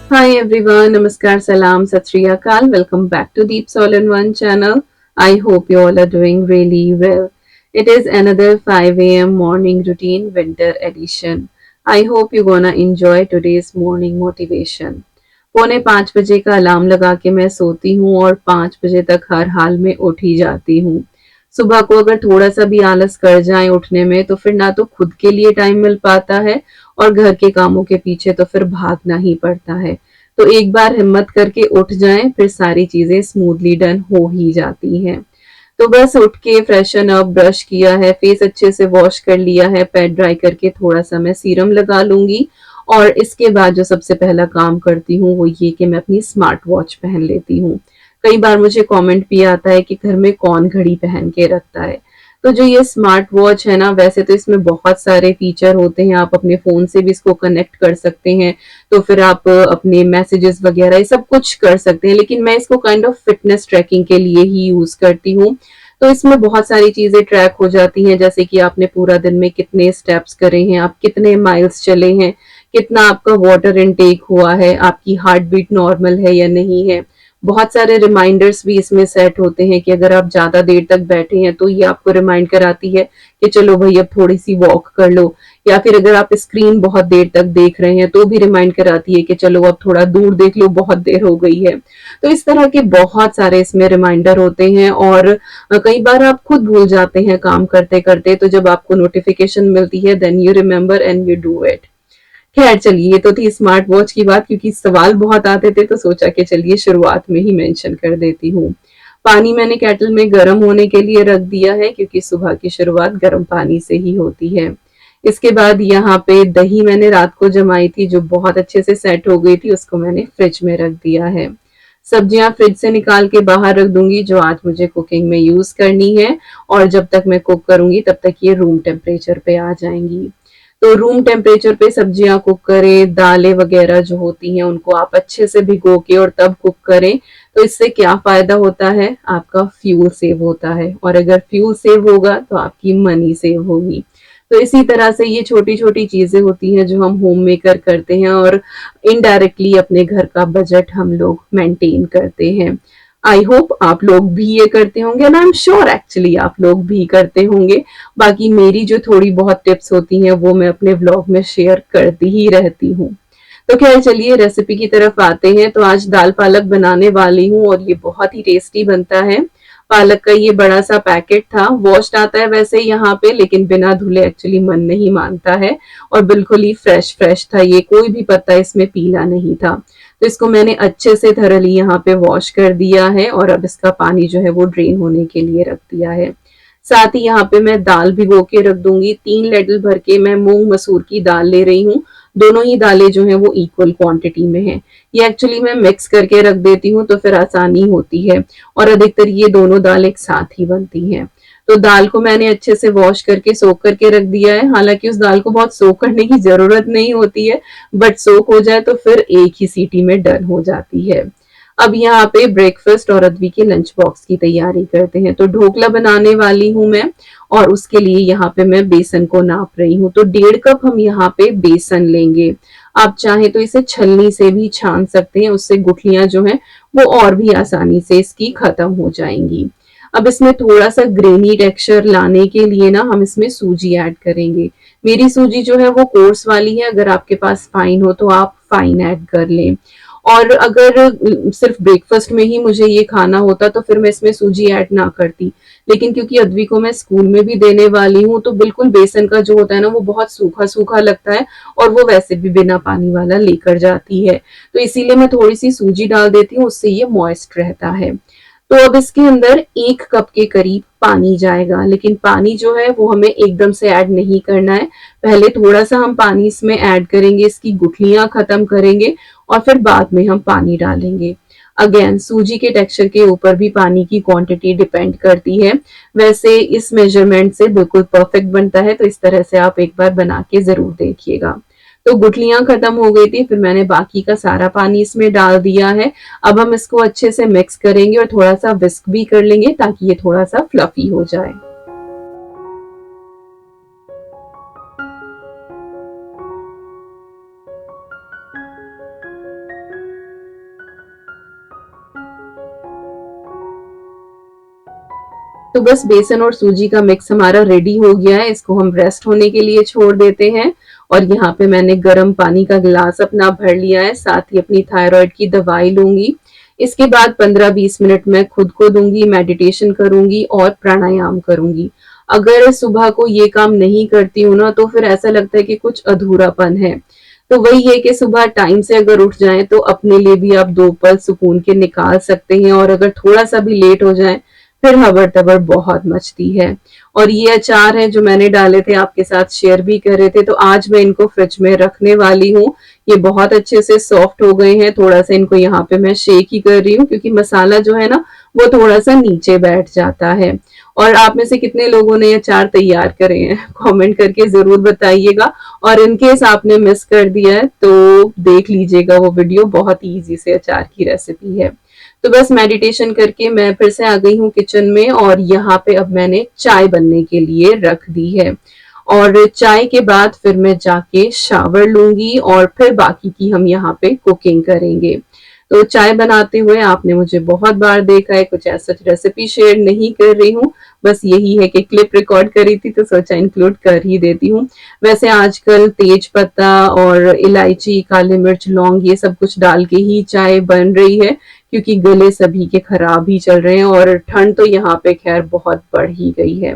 Hi everyone, Namaskar, Salam, Sat Sri Akal. Welcome back to Deep Soul in One channel. I hope you all are doing really well. It is another 5 a.m. morning routine winter edition. I hope you're gonna enjoy today's morning motivation. पौने 5 बजे का alarm लगा के मैं सोती हूँ और 5 बजे तक हर हाल में उठ ही जाती हूँ। सुबह को अगर थोड़ा सा भी आलस कर जाए उठने में तो फिर ना तो खुद के लिए टाइम मिल पाता है और घर के कामों के पीछे तो फिर भागना ही पड़ता है। तो एक बार हिम्मत करके उठ जाएं फिर सारी चीजें स्मूथली डन हो ही जाती हैं। तो बस उठ के फ्रेशन अप, ब्रश किया है, फेस अच्छे से वॉश कर लिया है, पैड ड्राई करके थोड़ा सा मैं सीरम लगा लूंगी और इसके बाद जो सबसे पहला काम करती हूँ वो ये कि मैं अपनी स्मार्ट वॉच पहन लेती हूँ। कई बार मुझे कमेंट भी आता है कि घर में कौन घड़ी पहन के रखता है। तो जो ये स्मार्ट वॉच है ना, वैसे तो इसमें बहुत सारे फीचर होते हैं, आप अपने फ़ोन से भी इसको कनेक्ट कर सकते हैं, तो फिर आप अपने मैसेजेस वगैरह ये सब कुछ कर सकते हैं, लेकिन मैं इसको काइंड ऑफ फिटनेस ट्रैकिंग के लिए ही यूज़ करती हूँ। तो इसमें बहुत सारी चीज़ें ट्रैक हो जाती हैं, जैसे कि आपने पूरा दिन में कितने स्टेप्स करे हैं, आप कितने माइल्स चले हैं, कितना आपका वाटर इनटेक हुआ है, आपकी हार्ट बीट नॉर्मल है या नहीं है। बहुत सारे रिमाइंडर्स भी इसमें सेट होते हैं कि अगर आप ज़्यादा देर तक बैठे हैं तो ये आपको रिमाइंड कराती है कि चलो भाई अब थोड़ी सी वॉक कर लो, या फिर अगर आप स्क्रीन बहुत देर तक देख रहे हैं तो भी रिमाइंड कराती है कि चलो अब थोड़ा दूर देख लो, बहुत देर हो गई है। तो इस तरह के बहुत सारे इसमें रिमाइंडर होते हैं और कई बार आप खुद भूल जाते हैं काम करते करते, तो जब आपको नोटिफिकेशन मिलती है then you remember and you do it. खैर चलिए, ये तो थी स्मार्ट वॉच की बात, क्योंकि सवाल बहुत आते थे तो सोचा कि चलिए शुरुआत में ही मेंशन कर देती हूँ। पानी मैंने केटल में गर्म होने के लिए रख दिया है, क्योंकि सुबह की शुरुआत गर्म पानी से ही होती है। इसके बाद यहाँ पे दही मैंने रात को जमाई थी जो बहुत अच्छे से सेट हो गई थी, उसको मैंने फ्रिज में रख दिया है। सब्जियां फ्रिज से निकाल के बाहर रख दूंगी जो आज मुझे कुकिंग में यूज करनी है, और जब तक मैं कुक करूंगी तब तक ये रूम टेम्परेचर पे आ जाएंगी। तो रूम टेम्परेचर पे सब्जियां कुक करें, दालें वगैरह जो होती हैं उनको आप अच्छे से भिगो के और तब कुक करें। तो इससे क्या फायदा होता है, आपका फ्यूल सेव होता है, और अगर फ्यूल सेव होगा तो आपकी मनी सेव होगी। तो इसी तरह से ये छोटी छोटी चीजें होती हैं जो हम होम मेकर करते हैं और इनडायरेक्टली अपने घर का बजट हम लोग मेंटेन करते हैं। आई होप आप लोग भी ये करते होंगे, and I am sure actually आप लोग भी करते होंगे। बाकी मेरी जो थोड़ी बहुत टिप्स होती हैं वो मैं अपने व्लॉग में शेयर करती ही रहती हूँ। तो खैर चलिए रेसिपी की तरफ आते हैं। तो आज दाल पालक बनाने वाली हूँ और ये बहुत ही टेस्टी बनता है। पालक का ये बड़ा सा पैकेट था, वॉश्ड आता है वैसे यहाँ पे, लेकिन बिना धुले एक्चुअली मन नहीं मानता है, और बिल्कुल ही फ्रेश फ्रेश था ये, कोई भी पत्ता इसमें पीला नहीं था। तो इसको मैंने अच्छे से थरली यहाँ पे वॉश कर दिया है और अब इसका पानी जो है वो ड्रेन होने के लिए रख दिया है। साथ ही यहाँ पे मैं दाल भिगो के रख दूंगी। 3 लेडल भर के मैं मूंग मसूर की दाल ले रही हूँ। दोनों ही दालें जो हैं वो इक्वल क्वांटिटी में हैं। ये एक्चुअली मैं मिक्स करके रख देती हूँ तो फिर आसानी होती है, और अधिकतर ये दोनों दाल एक साथ ही बनती हैं। तो दाल को मैंने अच्छे से वॉश करके सोक करके रख दिया है। हालांकि उस दाल को बहुत सोक करने की जरूरत नहीं होती है, बट सोक हो जाए तो फिर एक ही सीटी में डन हो जाती है। अब यहाँ पे ब्रेकफास्ट और अद्वी के लंच बॉक्स की तैयारी करते हैं। तो ढोकला बनाने वाली हूँ मैं, और उसके लिए यहाँ पे मैं बेसन को नाप रही हूँ। तो 1.5 कप हम यहाँ पे बेसन लेंगे। आप चाहें तो इसे छलनी से भी छान सकते हैं, उससे गुठलियां जो हैं वो और भी आसानी से इसकी खत्म हो जाएंगी। अब इसमें थोड़ा सा ग्रेनी टेक्सचर लाने के लिए ना हम इसमें सूजी ऐड करेंगे। मेरी सूजी जो है वो कोर्स वाली है, अगर आपके पास फाइन हो तो आप फाइन ऐड कर लें। और अगर सिर्फ ब्रेकफास्ट में ही मुझे ये खाना होता तो फिर मैं इसमें सूजी ऐड ना करती, लेकिन क्योंकि अद्वी को मैं स्कूल में भी देने वाली हूँ तो बिल्कुल बेसन का जो होता है ना वो बहुत सूखा सूखा लगता है, और वो वैसे भी बिना पानी वाला लेकर जाती है, तो इसीलिए मैं थोड़ी सी सूजी डाल देती हूँ, उससे ये मॉइस्ट रहता है। तो अब इसके अंदर 1 कप के करीब पानी जाएगा, लेकिन पानी जो है वो हमें एकदम से ऐड नहीं करना है। पहले थोड़ा सा हम पानी इसमें ऐड करेंगे, इसकी गुठलियां खत्म करेंगे और फिर बाद में हम पानी डालेंगे। अगेन सूजी के टेक्सचर के ऊपर भी पानी की क्वांटिटी डिपेंड करती है। वैसे इस मेजरमेंट से बिल्कुल परफेक्ट बनता है, तो इस तरह से आप एक बार बना के जरूर देखिएगा। तो गुठलियां खत्म हो गई थी, फिर मैंने बाकी का सारा पानी इसमें डाल दिया है। अब हम इसको अच्छे से मिक्स करेंगे और थोड़ा सा विस्क भी कर लेंगे ताकि ये थोड़ा सा फ्लफी हो जाए। तो बस बेसन और सूजी का मिक्स हमारा रेडी हो गया है, इसको हम रेस्ट होने के लिए छोड़ देते हैं। और यहाँ पे मैंने गर्म पानी का गिलास अपना भर लिया है, साथ ही अपनी थायराइड की दवाई लूंगी। इसके बाद 15-20 मिनट मैं खुद को दूंगी, मेडिटेशन करूंगी और प्राणायाम करूंगी। अगर सुबह को ये काम नहीं करती हूँ ना तो फिर ऐसा लगता है कि कुछ अधूरापन है। तो वही है कि सुबह टाइम से अगर उठ जाएं तो अपने लिए भी आप 2 पल सुकून के निकाल सकते हैं, और अगर थोड़ा सा भी लेट हो जाए फिर हबड़ तबड़ बहुत मचती है। और ये अचार है जो मैंने डाले थे, आपके साथ शेयर भी कर रहे थे, तो आज मैं इनको फ्रिज में रखने वाली हूँ। ये बहुत अच्छे से सॉफ्ट हो गए हैं, थोड़ा सा इनको यहाँ पे मैं शेक ही कर रही हूँ क्योंकि मसाला जो है ना वो थोड़ा सा नीचे बैठ जाता है। और आप में से कितने लोगों ने अचार तैयार करे हैं कमेंट करके जरूर बताइएगा, और इनकेस आपने मिस कर दिया है तो देख लीजिएगा वो वीडियो, बहुत ही इजी से अचार की रेसिपी है। तो बस मेडिटेशन करके मैं फिर से आ गई हूँ किचन में, और यहाँ पे अब मैंने चाय बनने के लिए रख दी है। और चाय के बाद फिर मैं जाके शावर लूंगी और फिर बाकी की हम यहाँ पे कुकिंग करेंगे। तो चाय बनाते हुए आपने मुझे बहुत बार देखा है, कुछ ऐसा रेसिपी शेयर नहीं कर रही हूँ, बस यही है कि क्लिप रिकॉर्ड करी थी तो सोचा इंक्लूड कर ही देती हूँ। वैसे आजकल तेज पत्ता और इलायची, काली मिर्च, लौंग ये सब कुछ डाल के ही चाय बन रही है क्योंकि गले सभी के खराब ही चल रहे हैं और ठंड तो यहाँ पे खैर बहुत बढ़ ही गई है।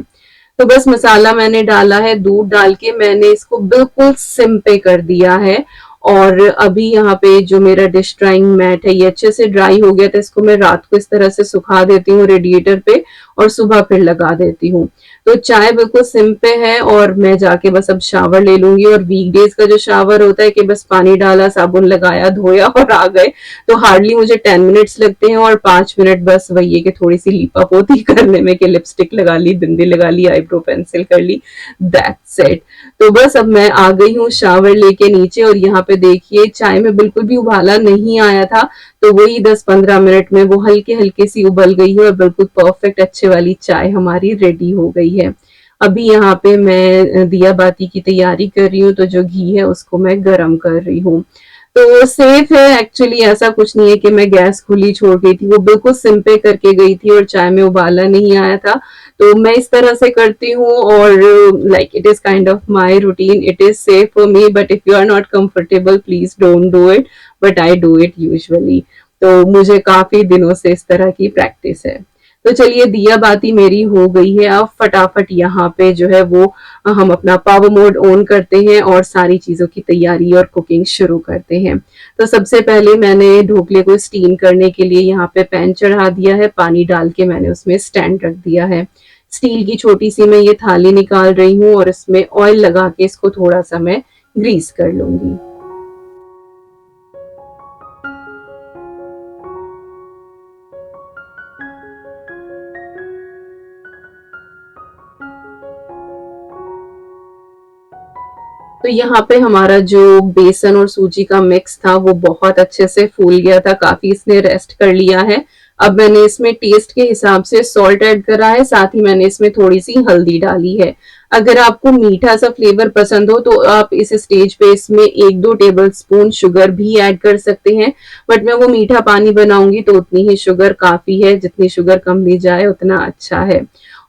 तो बस मसाला मैंने डाला है, दूध डाल के मैंने इसको बिल्कुल सिम पे कर दिया है। और अभी यहाँ पे जो मेरा डिश ड्राइंग मैट है ये अच्छे से ड्राई हो गया, तो इसको मैं रात को इस तरह से सुखा देती हूँ रेडिएटर पे और सुबह फिर लगा देती हूँ। तो चाय बिल्कुल सिम पे है और मैं जाके बस अब शावर ले लूंगी। और वीकडेज का जो शावर होता है कि बस पानी डाला, साबुन लगाया, धोया और आ गए, तो हार्डली मुझे 10 मिनट्स लगते हैं और 5 मिनट बस वही है कि थोड़ी सी लीपा पोती करने में, कि लिपस्टिक लगा ली, बिंदी लगा ली, आईब्रो पेंसिल कर ली, दैट्स इट। तो बस अब मैं आ गई हूँ शावर लेके नीचे, और यहाँ पे देखिए चाय में बिल्कुल भी उबाला नहीं आया था, तो वही 10-15 मिनट में वो हल्के हल्के सी उबल गई है और बिल्कुल परफेक्ट अच्छे वाली चाय हमारी रेडी हो गई है। अभी यहाँ पे मैं दिया बाती की तैयारी कर रही हूँ, तो जो घी है उसको मैं गरम कर रही हूँ। तो सेफ है एक्चुअली, ऐसा कुछ नहीं है कि मैं गैस खुली छोड़ गई थी, वो बिल्कुल सिम पे करके गई थी और चाय में उबाला नहीं आया था। तो मैं इस तरह से करती हूँ और like it is kind of my routine, it is safe for me, but if you are not comfortable please don't do it, but I do it usually. तो मुझे काफी दिनों से इस तरह की प्रैक्टिस है। तो चलिए दिया बाती मेरी हो गई है, अब फटाफट यहाँ पे जो है वो हम अपना पावर मोड ऑन करते हैं और सारी चीजों की तैयारी और कुकिंग शुरू करते हैं। तो सबसे पहले मैंने ढोकले को स्टीम करने के लिए यहाँ पे पैन चढ़ा दिया है, पानी डाल के मैंने उसमें स्टैंड रख दिया है। स्टील की छोटी सी मैं ये थाली निकाल रही हूँ और इसमें ऑयल लगा के इसको थोड़ा सा मैं ग्रीस कर लूंगी। तो यहाँ पे हमारा जो बेसन और सूजी का मिक्स था वो बहुत अच्छे से फूल गया था, काफी इसने रेस्ट कर लिया है। अब मैंने इसमें टेस्ट के हिसाब से सॉल्ट ऐड करा है, साथ ही मैंने इसमें थोड़ी सी हल्दी डाली है। अगर आपको मीठा सा फ्लेवर पसंद हो तो आप इस स्टेज पे इसमें 1-2 टेबल स्पून शुगर भी ऐड कर सकते हैं, बट मैं वो मीठा पानी बनाऊंगी तो उतनी ही शुगर काफी है, जितनी शुगर कम ली जाए उतना अच्छा है।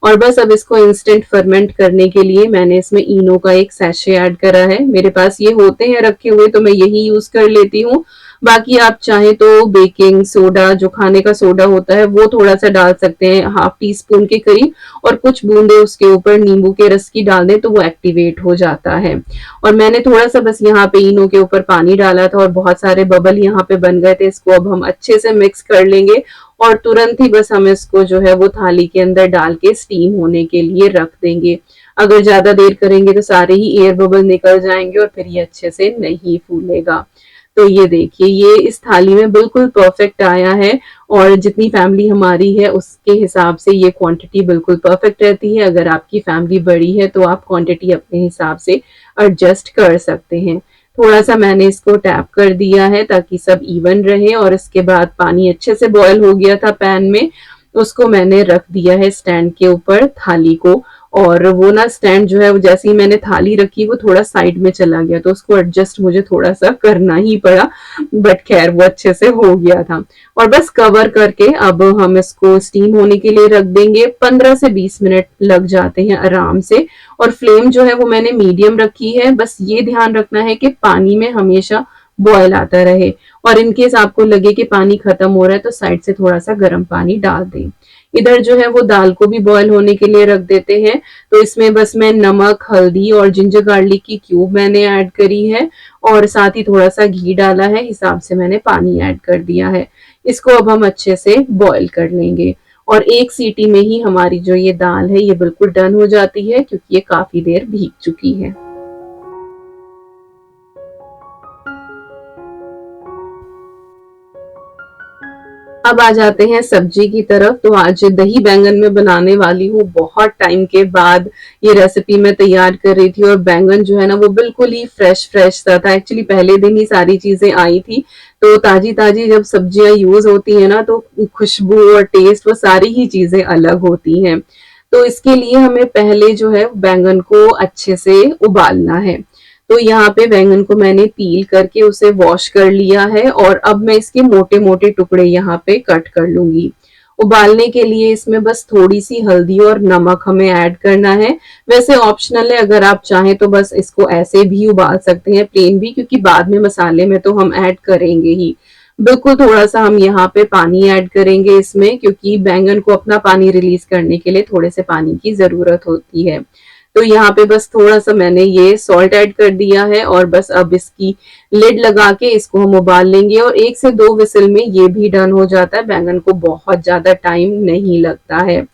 और बस अब इसको इंस्टेंट फर्मेंट करने के लिए मैंने इसमें इनो का एक सैशे ऐड करा है। मेरे पास ये होते हैं रखे हुए तो मैं यही यूज कर लेती हूँ। बाकी आप चाहे तो बेकिंग सोडा, जो खाने का सोडा होता है, वो थोड़ा सा डाल सकते हैं, हाफ टी स्पून के करीब, और कुछ बूंदे उसके ऊपर नींबू के रस की डाल दें तो वो एक्टिवेट हो जाता है। और मैंने थोड़ा सा बस यहाँ पे इनो के ऊपर पानी डाला था और बहुत सारे बबल यहाँ पे बन गए थे। इसको अब हम अच्छे से मिक्स कर लेंगे और तुरंत ही बस हम इसको जो है वो थाली के अंदर डाल के स्टीम होने के लिए रख देंगे। अगर ज्यादा देर करेंगे तो सारे ही एयर बबल निकल जाएंगे और फिर ये अच्छे से नहीं फूलेगा। तो ये देखिए, ये इस थाली में बिल्कुल परफेक्ट आया है और जितनी फैमिली हमारी है उसके हिसाब से ये क्वांटिटी बिल्कुल परफेक्ट रहती है। अगर आपकी फैमिली बड़ी है तो आप क्वांटिटी अपने हिसाब से एडजस्ट कर सकते हैं। थोड़ा सा मैंने इसको टैप कर दिया है ताकि सब इवन रहे और इसके बाद पानी अच्छे से बॉयल हो गया था पैन में। उसको मैंने रख दिया है स्टैंड के ऊपर थाली को, और वो ना स्टैंड जो है वो जैसे ही मैंने थाली रखी वो थोड़ा साइड में चला गया तो उसको एडजस्ट मुझे थोड़ा सा करना ही पड़ा, बट खैर वो अच्छे से हो गया था। और बस कवर करके अब हम इसको स्टीम होने के लिए रख देंगे। 15 से 20 मिनट लग जाते हैं आराम से। और फ्लेम जो है वो मैंने मीडियम रखी है। बस ये ध्यान रखना है कि पानी में हमेशा बॉयल आता रहे, और इनकेस आपको लगे कि पानी खत्म हो रहा है तो साइड से थोड़ा सा गर्म पानी डाल दें। इधर जो है वो दाल को भी बॉयल होने के लिए रख देते हैं। तो इसमें बस मैं नमक, हल्दी और जिंजर गार्लिक की क्यूब मैंने ऐड करी है और साथ ही थोड़ा सा घी डाला है, हिसाब से मैंने पानी ऐड कर दिया है। इसको अब हम अच्छे से बॉयल कर लेंगे और एक सीटी में ही हमारी जो ये दाल है ये बिल्कुल डन हो जाती है, क्योंकि ये काफी देर भीग चुकी है। अब आ जाते हैं सब्जी की तरफ। तो आज दही बैंगन में बनाने वाली हूँ। बहुत टाइम के बाद ये रेसिपी मैं तैयार कर रही थी और बैंगन जो है ना वो बिल्कुल ही फ्रेश फ्रेश सा था। एक्चुअली पहले दिन ही सारी चीजें आई थी, तो ताजी ताजी जब सब्जियां यूज होती है ना तो खुशबू और टेस्ट वो सारी ही चीजें अलग होती हैं। तो इसके लिए हमें पहले जो है बैंगन को अच्छे से उबालना है। तो यहाँ पे बैंगन को मैंने पील करके उसे वॉश कर लिया है और अब मैं इसके मोटे मोटे टुकड़े यहाँ पे कट कर लूंगी। उबालने के लिए इसमें बस थोड़ी सी हल्दी और नमक हमें ऐड करना है। वैसे ऑप्शनल है, अगर आप चाहें तो बस इसको ऐसे भी उबाल सकते हैं प्लेन भी, क्योंकि बाद में मसाले में तो हम ऐड करेंगे ही। बिल्कुल थोड़ा सा हम यहाँ पे पानी ऐड करेंगे इसमें, क्योंकि बैंगन को अपना पानी रिलीज करने के लिए थोड़े से पानी की जरूरत होती है। तो यहाँ पे बस थोड़ा सा मैंने ये सॉल्ट ऐड कर दिया है और बस अब इसकी लिड लगा के इसको हम उबाल लेंगे और 1 से 2 विसिल में ये भी डन हो जाता है। बैंगन को बहुत ज्यादा टाइम नहीं लगता है।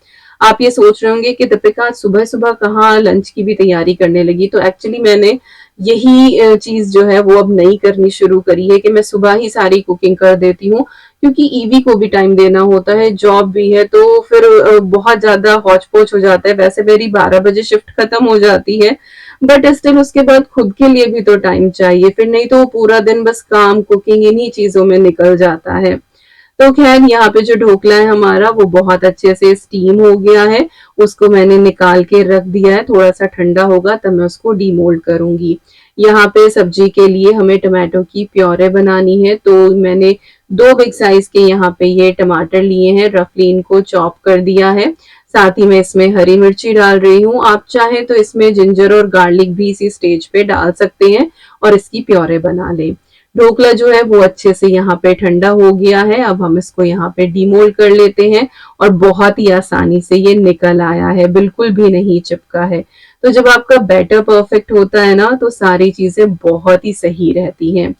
आप ये सोच रहे होंगे कि दीपिका सुबह सुबह कहाँ लंच की भी तैयारी करने लगी, तो एक्चुअली मैंने यही चीज जो है वो अब नई करनी शुरू करी है कि मैं सुबह ही सारी कुकिंग कर देती हूँ, क्योंकि ईवी को भी टाइम देना होता है, जॉब भी है, तो फिर बहुत ज्यादा हौच पौच हो जाता है। वैसे मेरी 12 बजे शिफ्ट खत्म हो जाती है, बट स्टिल उसके बाद खुद के लिए भी तो टाइम चाहिए, फिर नहीं तो पूरा दिन बस काम, कुकिंग, इन्हीं चीजों में निकल जाता है। तो खैर यहाँ पे जो ढोकला है हमारा वो बहुत अच्छे से स्टीम हो गया है। उसको मैंने निकाल के रख दिया है, थोड़ा सा ठंडा होगा तब मैं उसको डीमोल्ड करूंगी। यहाँ पे सब्जी के लिए हमें टमाटो की प्योरे बनानी है, तो मैंने 2 बिग साइज के यहाँ पे ये टमाटर लिए हैं, रफली इनको चॉप कर दिया है। साथ ही मैं इसमें हरी मिर्ची डाल रही हूँ। आप चाहे तो इसमें जिंजर और गार्लिक भी इसी स्टेज पे डाल सकते हैं और इसकी प्योरे बना लें। ढोकला जो है वो अच्छे से यहाँ पे ठंडा हो गया है। अब हम इसको यहाँ पे डीमोल्ड कर लेते हैं और बहुत ही आसानी से ये निकल आया है, बिल्कुल भी नहीं चिपका है। तो जब आपका बैटर परफेक्ट होता है ना तो सारी चीजें बहुत ही सही रहती हैं।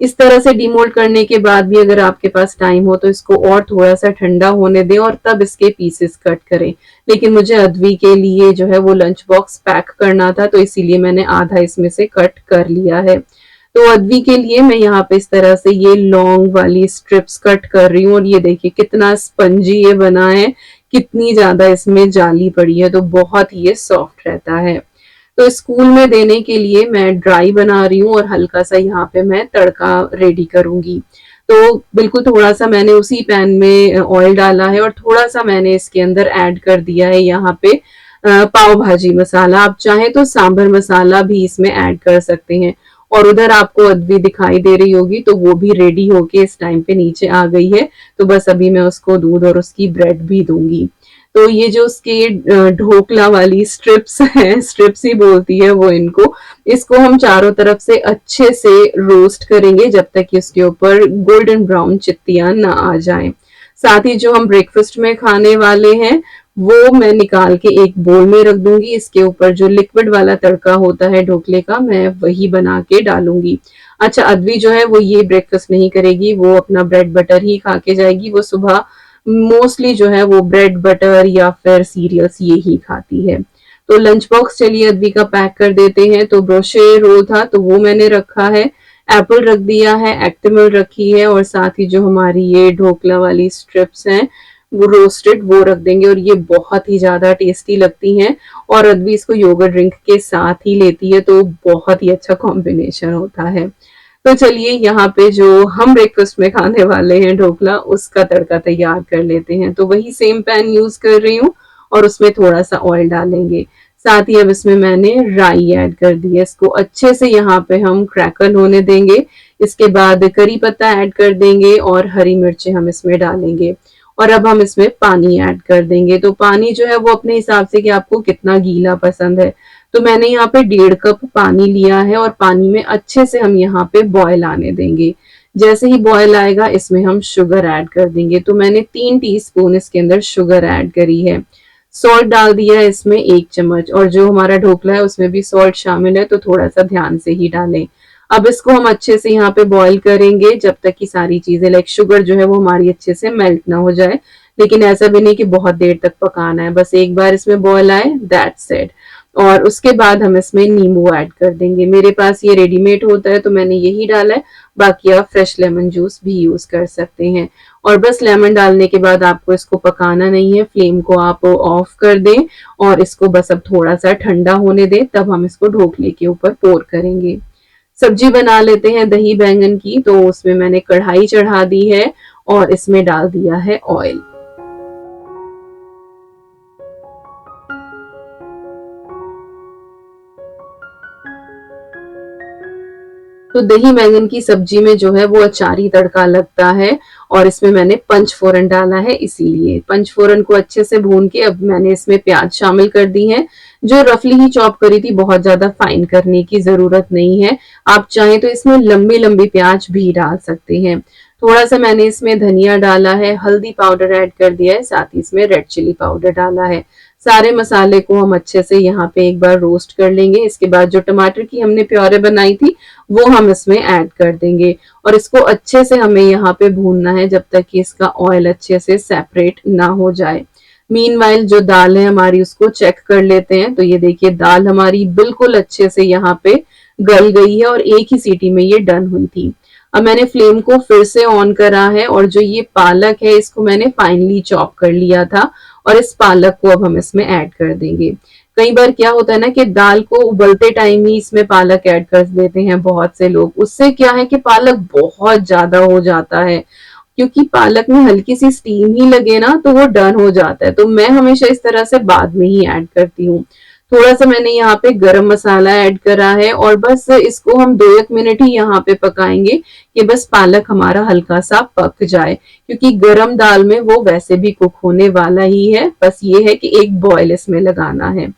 इस तरह से डीमोल्ड करने के बाद भी अगर आपके पास टाइम हो तो इसको और थोड़ा सा ठंडा होने दें और तब इसके पीसेस कट करें। लेकिन मुझे अद्वी के लिए जो है वो लंच बॉक्स पैक करना था, तो इसीलिए मैंने आधा इसमें से कट कर लिया है। तो अद्वी के लिए मैं यहाँ पे इस तरह से ये लॉन्ग वाली स्ट्रिप्स कट कर रही हूँ और ये देखिए कितना स्पंजी ये बना है, कितनी ज्यादा इसमें जाली पड़ी है, तो बहुत ही ये सॉफ्ट रहता है। तो स्कूल में देने के लिए मैं ड्राई बना रही हूँ और हल्का सा यहाँ पे मैं तड़का रेडी करूंगी। तो बिल्कुल थोड़ा सा मैंने उसी पैन में ऑयल डाला है और थोड़ा सा मैंने इसके अंदर ऐड कर दिया है यहाँ पे पाव भाजी मसाला। आप चाहे तो सांभर मसाला भी इसमें ऐड कर सकते हैं। और उधर आपको अद्वी दिखाई दे रही होगी, तो वो भी रेडी होके इस टाइम पे नीचे आ गई है। तो बस अभी मैं उसको दूध और उसकी ब्रेड भी दूंगी। तो ये जो उसके ढोकला वाली स्ट्रिप्स हैं, स्ट्रिप्स ही बोलती है वो इनको, इसको हम चारों तरफ से अच्छे से रोस्ट करेंगे जब तक कि उसके ऊपर गोल्डन ब्राउन चित्तियां ना आ जाएं। साथ ही जो हम ब्रेकफास्ट में खाने वाले हैं वो मैं निकाल के एक बोल में रख दूंगी। इसके ऊपर जो लिक्विड वाला तड़का होता है ढोकले का, मैं वही बना के डालूंगी। अच्छा, अद्वी जो है वो ये ब्रेकफास्ट नहीं करेगी, वो अपना ब्रेड बटर ही खा के जाएगी। वो सुबह मोस्टली जो है वो ब्रेड बटर या फिर सीरियल्स ये ही खाती है। तो लंच बॉक्स चलिए अद्वी का पैक कर देते हैं। तो ब्रोशे रोल था तो वो मैंने रखा है, एप्पल रख दिया है, एक्टिमल रखी है, और साथ ही जो हमारी ये ढोकला वाली स्ट्रिप्स हैं वो रोस्टेड वो रख देंगे, और ये बहुत ही ज्यादा टेस्टी लगती हैं। और अद्वी इसको योगर्ट ड्रिंक के साथ ही लेती है, तो बहुत ही अच्छा कॉम्बिनेशन होता है। तो चलिए यहाँ पे जो हम ब्रेकफास्ट में खाने वाले हैं ढोकला, उसका तड़का तैयार कर लेते हैं। तो वही सेम पैन यूज कर रही हूँ और उसमें थोड़ा सा ऑयल डालेंगे। साथ ही अब इसमें मैंने राई ऐड कर दी है, इसको अच्छे से यहाँ पे हम क्रैकल होने देंगे। इसके बाद करी पत्ता ऐड कर देंगे और हरी मिर्चें हम इसमें डालेंगे, और अब हम इसमें पानी ऐड कर देंगे। तो पानी जो है वो अपने हिसाब से कि आपको कितना गीला पसंद है। तो मैंने यहाँ पे 1.5 कप पानी लिया है, और पानी में अच्छे से हम यहाँ पे बॉयल आने देंगे। जैसे ही बॉयल आएगा इसमें हम शुगर ऐड कर देंगे। तो मैंने 3 टीस्पून इसके अंदर शुगर ऐड करी है। सॉल्ट डाल दिया है इसमें 1 चम्मच, और जो हमारा ढोकला है उसमें भी सॉल्ट शामिल है, तो थोड़ा सा ध्यान से ही डालें। अब इसको हम अच्छे से यहाँ पे बॉईल करेंगे जब तक कि सारी चीजें लाइक शुगर जो है वो हमारी अच्छे से मेल्ट ना हो जाए। लेकिन ऐसा भी नहीं कि बहुत देर तक पकाना है, बस एक बार इसमें बॉईल आए, दैट्स इट। और उसके बाद हम इसमें नींबू ऐड कर देंगे। मेरे पास ये रेडीमेड होता है तो मैंने यही डाला है, बाकी आप फ्रेश लेमन जूस भी यूज कर सकते हैं। और बस लेमन डालने के बाद आपको इसको पकाना नहीं है, फ्लेम को आप ऑफ कर दें और इसको बस अब थोड़ा सा ठंडा होने दें, तब हम इसको ढोकले के ऊपर पोर करेंगे। सब्जी बना लेते हैं दही बैंगन की। तो उसमें मैंने कढ़ाई चढ़ा दी है और इसमें डाल दिया है ऑयल। तो दही बैंगन की सब्जी में जो है वो अचारी तड़का लगता है, और इसमें मैंने पंचफोरन डाला है। इसीलिए पंचफोरन को अच्छे से भून के अब मैंने इसमें प्याज शामिल कर दी है, जो रफली ही चॉप करी थी, बहुत ज्यादा फाइन करने की जरूरत नहीं है। आप चाहें तो इसमें लंबी लंबी प्याज भी डाल सकते हैं। थोड़ा सा मैंने इसमें धनिया डाला है, हल्दी पाउडर ऐड कर दिया है, साथ ही इसमें रेड चिली पाउडर डाला है। सारे मसाले को हम अच्छे से यहाँ पे एक बार रोस्ट कर लेंगे। इसके बाद जो टमाटर की हमने प्योरे बनाई थी वो हम इसमें ऐड कर देंगे, और इसको अच्छे से हमें यहाँ पे भूनना है जब तक कि इसका ऑयल अच्छे से सेपरेट ना हो जाए। मीनवाइल जो दाल है हमारी उसको चेक कर लेते हैं। तो ये देखिए दाल हमारी बिल्कुल अच्छे से यहाँ पे गल गई है, और एक ही सीटी में ये डन हुई थी। अब मैंने फ्लेम को फिर से ऑन करा है, और जो ये पालक है इसको मैंने फाइनली चॉप कर लिया था, और इस पालक को अब हम इसमें ऐड कर देंगे। कई बार क्या होता है ना कि दाल को उबलते टाइम ही इसमें पालक ऐड कर देते हैं बहुत से लोग, उससे क्या है कि पालक बहुत ज्यादा हो जाता है। क्योंकि पालक में हल्की सी स्टीम ही लगे ना तो वो डन हो जाता है। तो मैं हमेशा इस तरह से बाद में ही ऐड करती हूँ। थोड़ा सा मैंने यहाँ पे गरम मसाला ऐड करा है, और बस इसको हम 2-1 मिनट ही यहाँ पे पकाएंगे कि बस पालक हमारा हल्का सा पक जाए, क्योंकि गरम दाल में वो वैसे भी कुक होने वाला ही है, बस ये है कि एक बॉयल इसमें लगाना है।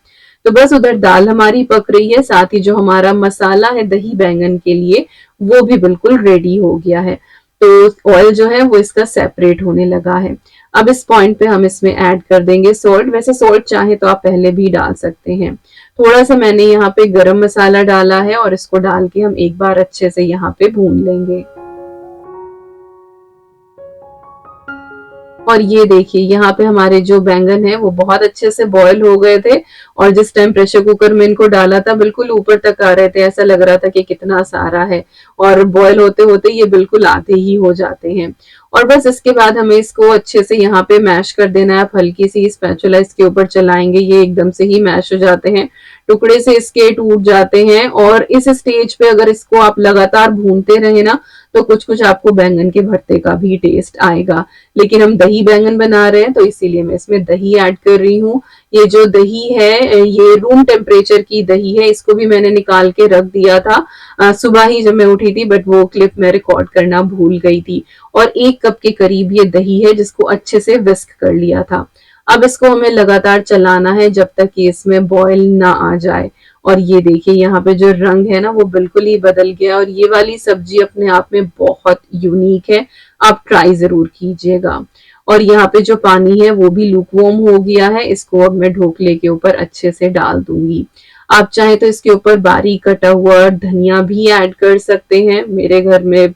तो बस उधर दाल हमारी पक रही है, साथ ही जो हमारा मसाला है दही बैंगन के लिए वो भी बिल्कुल रेडी हो गया है। तो ऑयल जो है वो इसका सेपरेट होने लगा है। अब इस पॉइंट पे हम इसमें ऐड कर देंगे सॉल्ट। वैसे सॉल्ट चाहे तो आप पहले भी डाल सकते हैं। थोड़ा सा मैंने यहाँ पे गरम मसाला डाला है, और इसको डाल के हम एक बार अच्छे से यहाँ पे भून लेंगे। और ये देखिए यहाँ पे हमारे जो बैंगन है वो बहुत अच्छे से बॉयल हो गए थे, और जिस टाइम प्रेशर कुकर में इनको डाला था बिल्कुल ऊपर तक आ रहे थे, ऐसा लग रहा था कि कितना सारा है, और बॉयल होते होते ये बिल्कुल आधे ही हो जाते हैं। और बस इसके बाद हमें इसको अच्छे से यहाँ पे मैश कर देना है। आप हल्की सी स्पैचुला इसके ऊपर चलाएंगे, ये एकदम से ही मैश हो जाते हैं, टुकड़े से इसके टूट जाते हैं। और इस स्टेज पे अगर इसको आप लगातार भूनते रहे ना तो कुछ कुछ आपको बैंगन के भरते का भी टेस्ट आएगा। लेकिन हम दही बैंगन बना रहे हैं तो इसीलिए मैं इसमें दही ऐड कर रही हूँ। ये जो दही है ये रूम टेम्परेचर की दही है, इसको भी मैंने निकाल के रख दिया था सुबह ही जब मैं उठी थी, बट वो क्लिप मैं रिकॉर्ड करना भूल गई थी। और 1 कप के करीब ये दही है जिसको अच्छे से विस्क कर लिया था। अब इसको हमें लगातार चलाना है जब तक कि इसमें बॉयल ना आ जाए। और ये देखिए यहाँ पे जो रंग है ना वो बिल्कुल ही बदल गया, और ये वाली सब्जी अपने आप में बहुत यूनिक है, आप ट्राई जरूर कीजिएगा। और यहाँ पे जो पानी है वो भी लूकवार्म हो गया है, इसको अब मैं ढोकले के ऊपर अच्छे से डाल दूंगी। आप चाहे तो इसके ऊपर बारीक कटा हुआ धनिया भी ऐड कर सकते हैं, मेरे घर में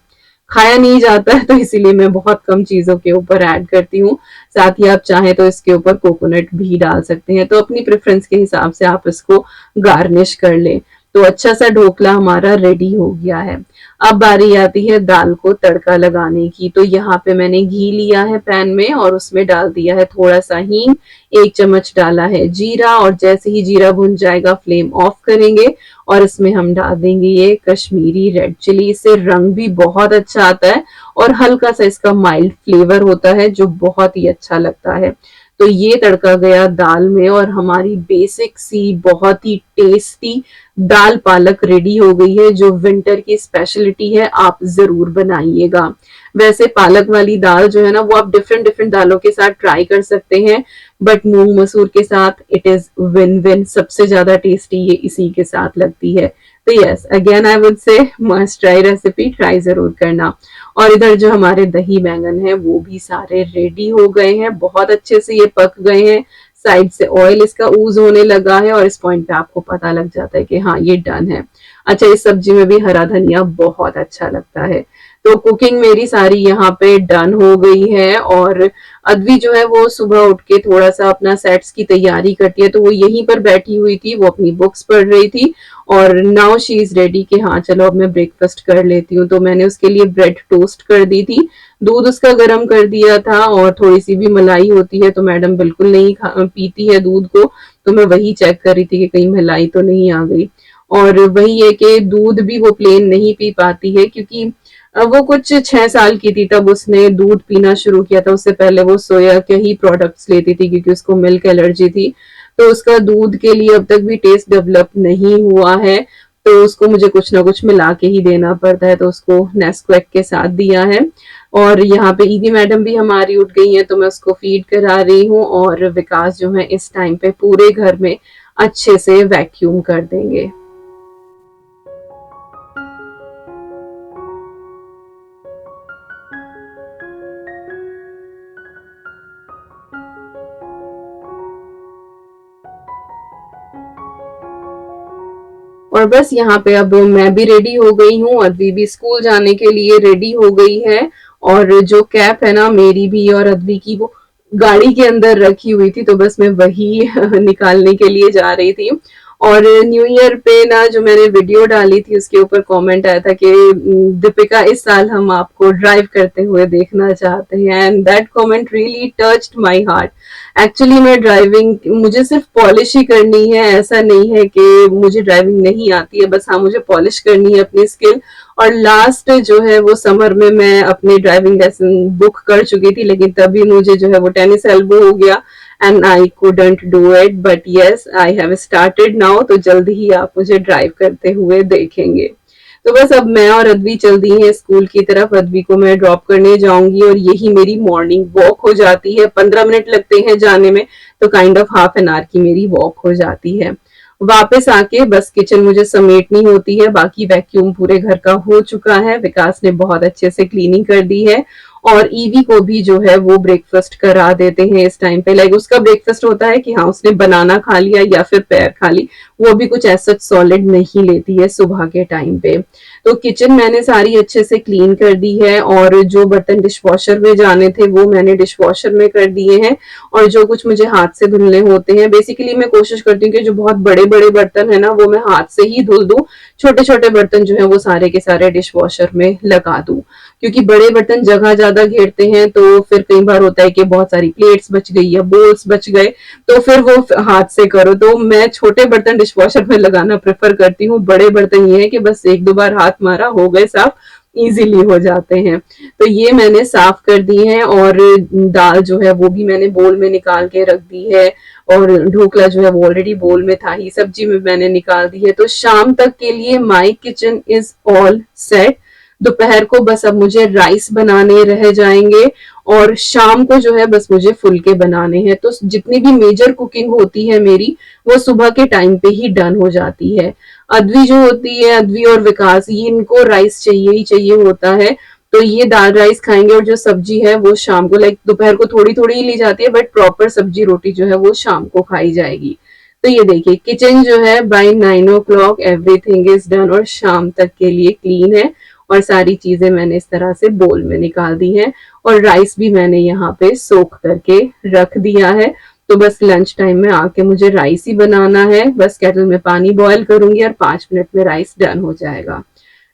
खाया नहीं जाता है तो इसीलिए मैं बहुत कम चीजों के ऊपर ऐड करती हूँ। साथ ही आप चाहे तो इसके ऊपर कोकोनट भी डाल सकते हैं, तो अपनी प्रेफरेंस के हिसाब से आप इसको गार्निश कर लें। तो अच्छा सा ढोकला हमारा रेडी हो गया है। अब बारी आती है दाल को तड़का लगाने की। तो यहाँ पे मैंने घी लिया है पैन में और उसमें डाल दिया है थोड़ा सा हींग, 1 चम्मच डाला है जीरा, और जैसे ही जीरा भुन जाएगा फ्लेम ऑफ करेंगे और इसमें हम डाल देंगे ये कश्मीरी रेड चिली। इससे रंग भी बहुत अच्छा आता है और हल्का सा इसका माइल्ड फ्लेवर होता है जो बहुत ही अच्छा लगता है। तो ये तड़का गया दाल में और हमारी बेसिक सी बहुत ही टेस्टी दाल पालक रेडी हो गई है, जो विंटर की स्पेशलिटी है, आप जरूर बनाइएगा। वैसे पालक वाली दाल जो है ना वो आप डिफरेंट डिफरेंट दालों के साथ ट्राई कर सकते हैं, बट मूंग मसूर के साथ इट इज विन विन, सबसे ज्यादा टेस्टी ये इसी के साथ लगती है। तो yes, again I would say must try recipe, try जरूर करना। और इधर जो हमारे दही बैंगन है वो भी सारे रेडी हो गए हैं, बहुत अच्छे से ये पक गए हैं, साइड से ऑयल इसका ऊज होने लगा है और इस पॉइंट पे आपको पता लग जाता है कि हाँ ये डन है। अच्छा, इस सब्जी में भी हरा धनिया बहुत अच्छा लगता है। तो कुकिंग मेरी सारी यहाँ पे डन हो गई है, और अद्वी जो है वो सुबह उठ के थोड़ा सा अपना सेट्स की तैयारी करती है, तो वो यहीं पर बैठी हुई थी, वो अपनी बुक्स पढ़ रही थी। और नाउ शी इज रेडी कि हाँ चलो अब मैं ब्रेकफास्ट कर लेती हूँ। तो मैंने उसके लिए ब्रेड टोस्ट कर दी थी, दूध उसका गर्म कर दिया था, और थोड़ी सी भी मलाई होती है तो मैडम बिल्कुल नहीं पीती है दूध को, तो मैं वही चेक कर रही थी कि कहीं मलाई तो नहीं आ गई। और वही है कि दूध भी वो प्लेन नहीं पी पाती है, क्योंकि वो कुछ 6 साल की थी तब उसने दूध पीना शुरू किया था, उससे पहले वो सोया के ही प्रोडक्ट्स लेती थी क्योंकि उसको मिल्क एलर्जी थी। तो उसका दूध के लिए अब तक भी टेस्ट डेवलप नहीं हुआ है, तो उसको मुझे कुछ ना कुछ मिला के ही देना पड़ता है, तो उसको नेस्क्वेक के साथ दिया है। और यहाँ पे ईदी मैडम भी हमारी उठ गई है तो मैं उसको फीड करा रही हूँ, और विकास जो है इस टाइम पे पूरे घर में अच्छे से वैक्यूम कर देंगे। और बस यहाँ पे अब मैं भी रेडी हो गई हूँ, अद्वी भी स्कूल जाने के लिए रेडी हो गई है। और जो कैप है ना मेरी भी और अद्वी की, वो गाड़ी के अंदर रखी हुई थी, तो बस मैं वही निकालने के लिए जा रही थी। और न्यू ईयर पे ना जो मैंने वीडियो डाली थी उसके ऊपर कमेंट आया था कि दीपिका इस साल हम आपको ड्राइव करते हुए देखना चाहते हैं, and that comment really touched my heart. Actually मैं ड्राइविंग मुझे सिर्फ पॉलिश ही करनी है, ऐसा नहीं है कि मुझे ड्राइविंग नहीं आती है, बस हाँ मुझे पॉलिश करनी है अपनी स्किल। और लास्ट जो है वो समर में मैं अपने ड्राइविंग लेसन बुक कर चुकी थी, लेकिन तभी मुझे जो है वो टेनिस एल्बो हो गया and I couldn't do it, but yes I have started now, तो जल्दी ही आप मुझे ड्राइव करते हुए देखेंगे। तो बस अब मैं और अद्वी चल दी हैं स्कूल की तरफ, अद्वी को मैं ड्रॉप करने जाऊंगी और यही मेरी मॉर्निंग वॉक हो जाती है। 15 मिनट लगते हैं जाने में, तो kind of half an hour की मेरी वॉक हो जाती है। वापस आके बस किचन मुझे समेटनी होती है, बाकी वैक्यूम पूरे घर का हो चुका है, विकास ने बहुत अच्छे से क्लीनिंग कर दी है। और ईवी को भी जो है वो ब्रेकफास्ट करा देते हैं इस टाइम पे, लाइक उसका ब्रेकफास्ट होता है कि हाँ उसने बनाना खा लिया या फिर पैर खा ली, वो भी कुछ ऐसा सॉलिड नहीं लेती है सुबह के टाइम पे। तो किचन मैंने सारी अच्छे से क्लीन कर दी है, और जो बर्तन डिशवॉशर में जाने थे वो मैंने डिशवॉशर में कर दिए हैं, और जो कुछ मुझे हाथ से धुलने होते हैं, बेसिकली मैं कोशिश करती हूँ कि जो बहुत बड़े बड़े बर्तन है ना वो मैं हाथ से ही धुल दूं, छोटे छोटे बर्तन जो है वो सारे के सारे डिशवॉशर में लगा दूं, क्योंकि बड़े बर्तन जगह ज्यादा घेरते हैं, तो फिर कई बार होता है कि बहुत सारी प्लेट्स बच गई या बोल्स बच गए, तो फिर वो हाथ से करो। तो मैं छोटे बर्तन डिशवॉशर में लगाना प्रेफर करती हूँ, बड़े बर्तन ये है कि बस 1-2 बार हाथ मारा हो गए साफ, इजीली हो जाते हैं। तो ये मैंने साफ कर दी है, और दाल जो है वो भी मैंने बोल में निकाल के रख दी है, और ढोकला जो है वो ऑलरेडी बोल में था ही, सब्जी में मैंने निकाल दी है। तो शाम तक के लिए my kitchen is all set. दोपहर को बस अब मुझे राइस बनाने रह जाएंगे, और शाम को जो है बस मुझे फुलके बनाने हैं। तो जितनी भी मेजर कुकिंग होती है मेरी, वो सुबह के टाइम पे ही डन हो जाती है। अद्वी जो होती है, अद्वी और विकास, ये इनको राइस चाहिए ही चाहिए होता है। तो ये दाल राइस खाएंगे और जो सब्जी है वो शाम को, लाइक दोपहर को थोड़ी थोड़ी ही ली जाती है, बट प्रॉपर सब्जी रोटी जो है वो शाम को खाई जाएगी। तो ये देखिए किचन जो है bye 9 o'clock everything is done और शाम तक के लिए क्लीन है। और सारी चीजें मैंने इस तरह से बोल में निकाल दी है और राइस भी मैंने यहाँ पे सोख करके रख दिया है। तो बस लंच टाइम में आके मुझे राइस ही बनाना है। बस केटल में पानी बॉयल करूंगी और 5 मिनट में राइस डन हो जाएगा।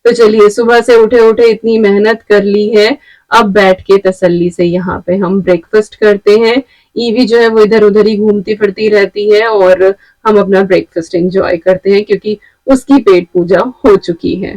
तो चलिए, सुबह से उठे उठे इतनी मेहनत कर ली है, अब बैठ के तसल्ली से यहाँ पे हम ब्रेकफास्ट करते हैं। ईवी जो है वो इधर उधर ही घूमती फिरती रहती है और हम अपना ब्रेकफास्ट एंजॉय करते हैं क्योंकि उसकी पेट पूजा हो चुकी है।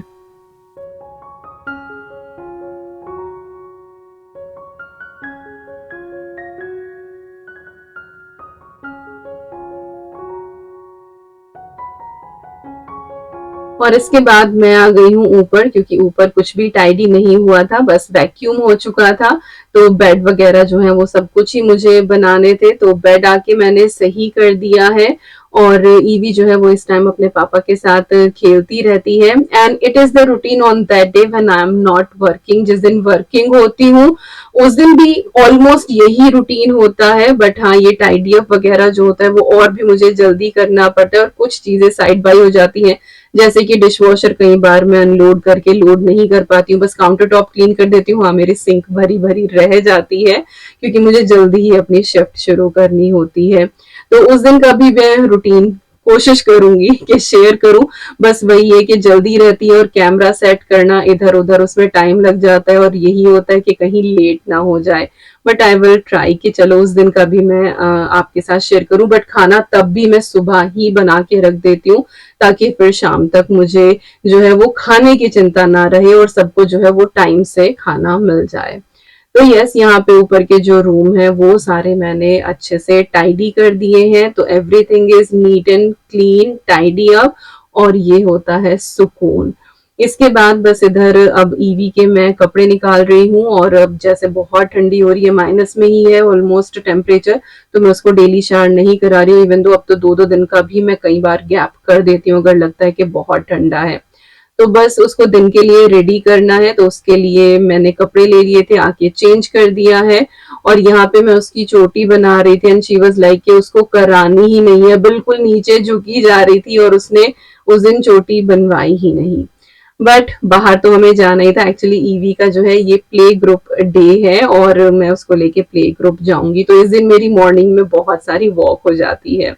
और इसके बाद मैं आ गई हूँ ऊपर, क्योंकि ऊपर कुछ भी टाइडी नहीं हुआ था, बस वैक्यूम हो चुका था। तो बेड वगैरह जो है वो सब कुछ ही मुझे बनाने थे, तो बेड आके मैंने सही कर दिया है। और ईवी जो है वो इस टाइम अपने पापा के साथ खेलती रहती है। And it is the routine on that day when I am not working. जिस दिन वर्किंग होती हूँ उस दिन भी ऑलमोस्ट यही रूटीन होता है, बट हाँ, ये टाइडी अप वगैरह जो होता है वो और भी मुझे जल्दी करना पड़ता है और कुछ चीजें साइड बाय हो जाती हैं। जैसे कि डिश वॉशर कई बार मैं अनलोड करके लोड नहीं कर पाती हूँ, बस काउंटर टॉप क्लीन कर देती हूँ। हाँ, मेरी सिंक भरी भरी रह जाती है क्योंकि मुझे जल्दी ही अपनी शिफ्ट शुरू करनी होती है। तो उस दिन का भी मैं रूटीन कोशिश करूंगी कि शेयर करूं। बस वही है कि जल्दी रहती है और कैमरा सेट करना इधर उधर उसमें टाइम लग जाता है और यही होता है कि कहीं लेट ना हो जाए। बट आई विल ट्राई कि चलो उस दिन का भी मैं आपके साथ शेयर करूं। बट खाना तब भी मैं सुबह ही बना के रख देती हूँ ताकि फिर शाम तक मुझे जो है वो खाने की चिंता ना रहे और सबको जो है वो टाइम से खाना मिल जाए। तो यस, यहाँ पे ऊपर के जो रूम है वो सारे मैंने अच्छे से टाइडी कर दिए हैं। तो everything is neat and clean, tidy up, और ये होता है सुकून। इसके बाद बस इधर अब ईवी के मैं कपड़े निकाल रही हूँ और अब जैसे बहुत ठंडी हो रही है, माइनस में ही है ऑलमोस्ट टेम्परेचर, तो मैं उसको डेली शावर नहीं करा रही हूँ। इवन दो अब तो 2-2 दिन का भी मैं कई बार गैप कर देती हूँ अगर लगता है कि बहुत ठंडा है। तो बस उसको दिन के लिए रेडी करना है, तो उसके लिए मैंने कपड़े ले लिए थे, आके चेंज कर दिया है। और यहाँ पे मैं उसकी चोटी बना रही थी एंड शी वाज लाइक कि उसको करानी ही नहीं है, बिल्कुल नीचे झुकी जा रही थी और उसने उस दिन चोटी बनवाई ही नहीं। बट बाहर तो हमें जाना ही था। एक्चुअली ईवी का जो है ये प्ले ग्रुप डे है और मैं उसको लेके प्ले ग्रुप जाऊंगी, तो इस दिन मेरी मॉर्निंग में बहुत सारी वॉक हो जाती है।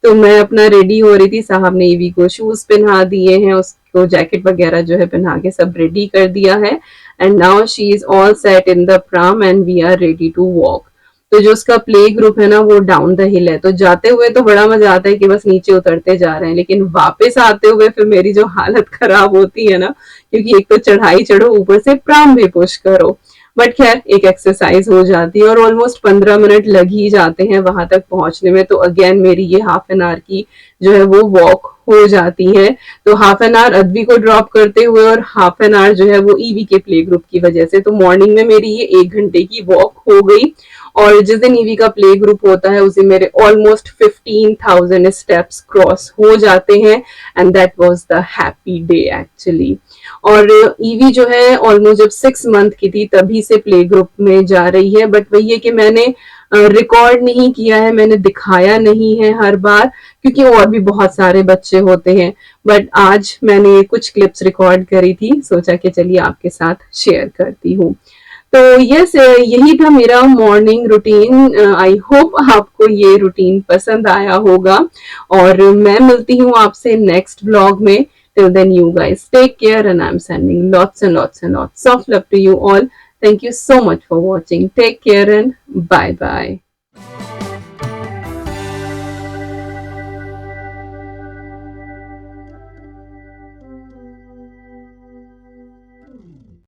तो मैं अपना रेडी हो रही थी, साहब ने ईवी को शूज पहना दिए हैं, उसको जैकेट वगैरह जो है पहना के सब रेडी कर दिया है। And now she is all set in the pram and we are ready to walk. तो जो उसका प्ले ग्रुप है ना वो डाउन द हिल है, तो जाते हुए तो बड़ा मजा आता है कि बस नीचे उतरते जा रहे हैं, लेकिन वापस आते हुए फिर मेरी जो हालत खराब होती है ना, क्योंकि एक तो चढ़ाई चढ़ो, ऊपर से प्राम भी पुश करो। बट खैर, एक एक्सरसाइज हो जाती है और ऑलमोस्ट 15 मिनट लग ही जाते हैं वहां तक पहुंचने में। तो अगेन मेरी ये हाफ एन आवर की जो है वो वॉक हो जाती है। तो हाफ एन आवर अद्वी को ड्रॉप करते हुए और हाफ एन आवर जो है वो ईवी के प्ले ग्रुप की वजह से, तो मॉर्निंग में मेरी ये 1 घंटे की वॉक हो गई। और जिस दिन ईवी का प्ले ग्रुप होता है उस दिन मेरे ऑलमोस्ट 15,000 स्टेप्स क्रॉस हो जाते हैं and that was the happy day actually. और ईवी जो है ऑलमोस्ट जब 6 मंथ की थी तभी से प्ले ग्रुप में जा रही है, बट वही है कि मैंने रिकॉर्ड नहीं किया है, मैंने दिखाया नहीं है हर बार, क्योंकि और भी बहुत सारे बच्चे होते हैं। बट आज मैंने कुछ क्लिप्स रिकॉर्ड करी थी, सोचा कि चलिए आपके साथ शेयर करती हूँ। तो यस, यही था मेरा मॉर्निंग रूटीन। आई होप आपको ये रूटीन पसंद आया होगा और मैं मिलती हूँ आपसे नेक्स्ट ब्लॉग में। Till then, you guys take care, and I'm sending lots and lots and lots of love to you all. Thank you so much for watching. Take care and bye bye.